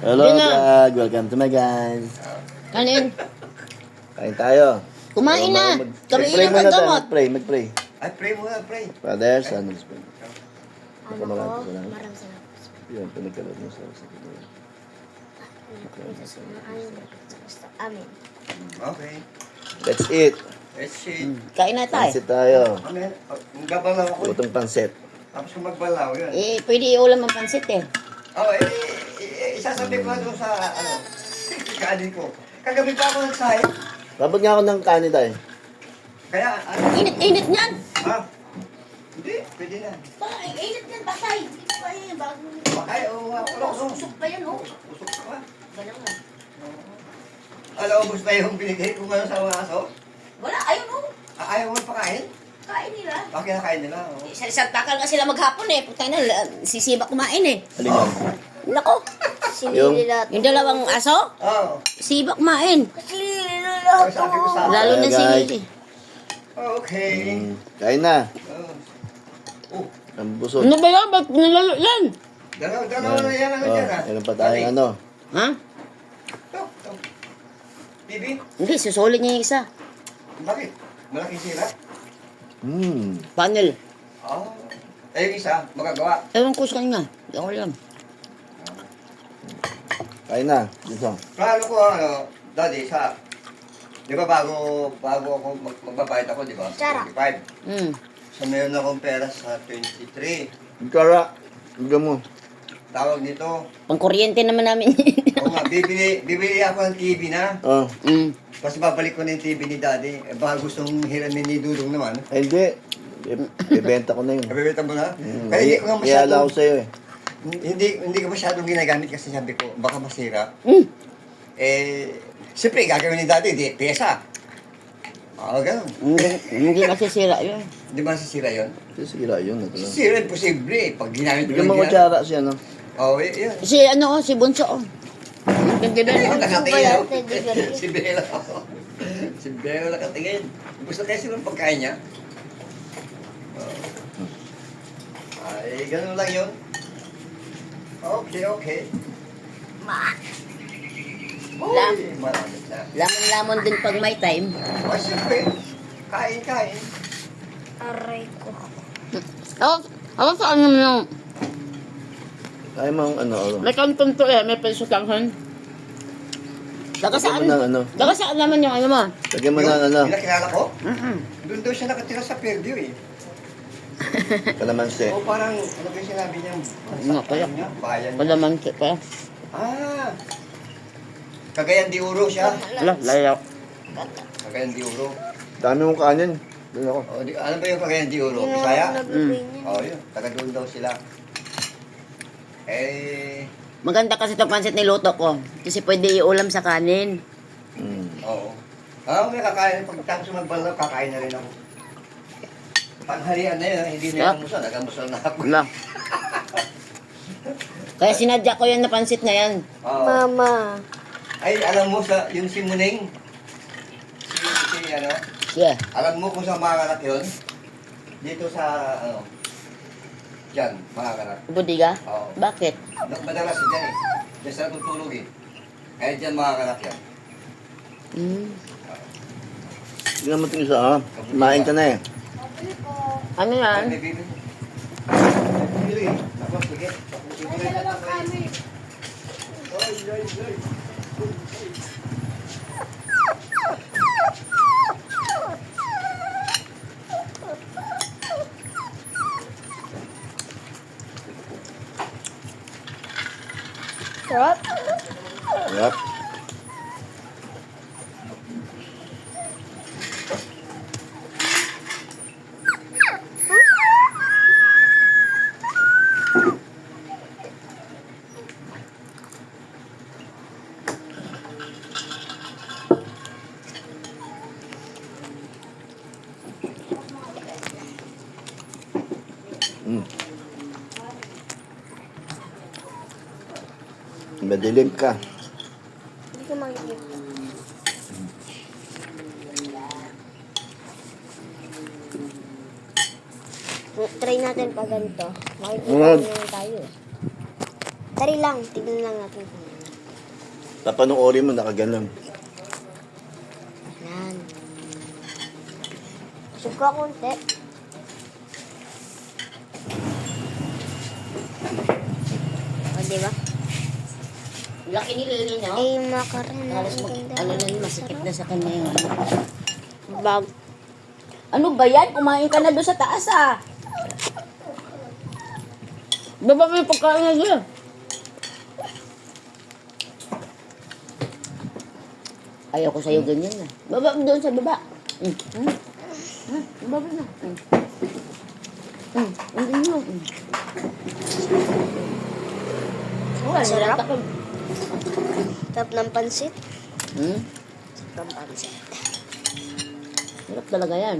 Hello Yun na. vlog, welcome to my guys. Kanin. Kain tayo. Kumain na. Kami Mag-pray ilang muna tayo, gamot. mag-pray. Ay, pray muna, pray. Father, Son, and Spirit. Ano ko, maraming salamat. Yun, pinagkalat mo sa Panginoon. Amen. Okay. Let's eat. Let's see. Kain na tayo. Pansit tayo. Ano yan? Magbabalaw ako. Utong pansit. Tapos kung magbalaw, yun. Pwede iulam ang pansit eh. Oh, isasabi ko na doon sa, kanin ko. Kagabi pa ako nagsahin. Babag nga ako ng kanin tayo. Kaya, Init-init niyan. Ha? Hindi, pwede na. Init niyan, patay. Hindi pa eh, bago. Ay, oo nga. Susok pa yan, oh. Usok ka ba? Ganun nga. Alam mo, gusto yung binigay ko ngayon sa mga aso? Wala, ayun oh. Ayaw mo pakain? Kain nila. Bakit nakain nila? Oh. Isang takal nga sila maghapon eh. Putang na, sisiba kumain eh. Alin yan? Nako. Sinili lahat. Yung dalawang aso, Oh. siba kumain. Sinili lahat. Sabi ko sa Lalo na Guys. sinili. Okay. Kain na. Oh. Ang busog. Ano ba yan? Ba't nilalo yan? Dalawa na yan ano dyan, ha? Meron pa tayong ano. Ha? Ito. Bibi, Hindi, susulit niya yung isa. bakit? Malaking sira? Panel. Oh. Eh, yung isa, magagawa. Ewan ko sa kanya. Hindi ako alam. Kain na. Dito. Plano ko, daddy, di ba bago ako magbabayad ako, di ba? Tsara. 25. Hmm. So, meron akong pera sa 23. Kara. Hanggang mo. Tawag nito. Pangkuryente naman namin. Oo nga, bibili ako ng TV na. Oh. Hmm. Tapos babalik ko na yung TV ni daddy. Eh, baka gustong hiramin ni Dudong naman. Ay, hindi. Ibenta ko na yun. Kabibita mo na? Kaya hindi ko nga Iyala masyadong, ko sa'yo eh. hindi ko masyadong ginagamit kasi sabi ko, baka masira. Hmm. Siyempre, gagawin ni daddy, di, pyesa. Ganun. Hindi masisira yun. Di ba sisira yun? Sisira yun. Ito lang. Sisira, imposible eh. Pag ginamit ko Bigyan mo lang yan. kutsara siya, no? Oo, yun. Si ano, si Bunso. Oh. Hindi ba? Ayun, nakatingin. Ano ba yan, Teddy Bear? Si Bella. Si Bella nakatingin. Gusto kasi ng pagkain niya. Ay, ganun lang yun. Okay. Lam. Uy, marami na. Lamon-lamon din pag may time. Ay, siyempre. Kain. Aray ko. Ako sa ano yung... Kaya mo ang ano. May kanton to eh, may peso kanghan. Daga saan? Lagyan mo ng ano. Daga saan naman yung ano mo? Lagyan mo ng ano. Pinakilala ko? Mm-mm. Doon daw siya nakatira sa Fairview eh. Kalamansi. O parang, ano ba yung sinabi niya? Ano kaya? Bayan niya. Palamansi pa. Cagayan de Oro siya. Ala, layaw. Cagayan de Oro. Dami mong kanin. Doon ako. Ano ba yung Cagayan de Oro? Yung Bisaya? nabibigay niya. Yun. Taga doon daw sila. Maganda kasi itong pansit niluto ko. Kasi pwede iulam sa kanin. Oo. May kakain. Pagkatapos magbalaw, kakain na rin ako. Pangharian na yun, hindi na yung musal. Nagamusal na ako. Wala. Kaya sinadya ko yan na pansit na yan. Oo. Mama. Ay, alam mo, yung si Muneng, Yeah. alam mo kung saan makakalak yun? Dito sa, dyan, makakalak. Budiga? Oo. Bakit? Madalas dyan eh. Dyan sa natutulog eh. Kaya dyan makakalak yan. Mm. Tingnan mo ito isa, ha? Kumain ka na eh. Ano yan? May bibili. Bibili. Ako, sige. Sarap. Yep. Madilim ka. Hindi ko makikita. Try natin pag ganito. Makikita Alright. naman tayo. Try lang. Tignan lang natin. Tapanoorin mo, nakaganon. Yan. Suka konti. O, diba? Laki ni Lily, no? Eh, makarena. Halos ano na, masikip na sa kanya yung ano. Bag. Ano ba yan? Kumain ka na doon sa taas, ah. Baba mo yung pagkain na dyan. Ayaw ko sa'yo ganyan na. Baba mo doon sa baba. Baba na. Hindi mo. Sarap. Sarap. Sarap ng pansit. Sarap talaga yan.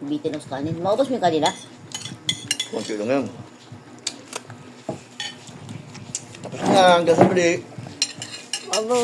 Bitin ako sa kanin. Maubos mo yung kanila? Konti lang yan. Tapos na, hanggang sa muli. Abo.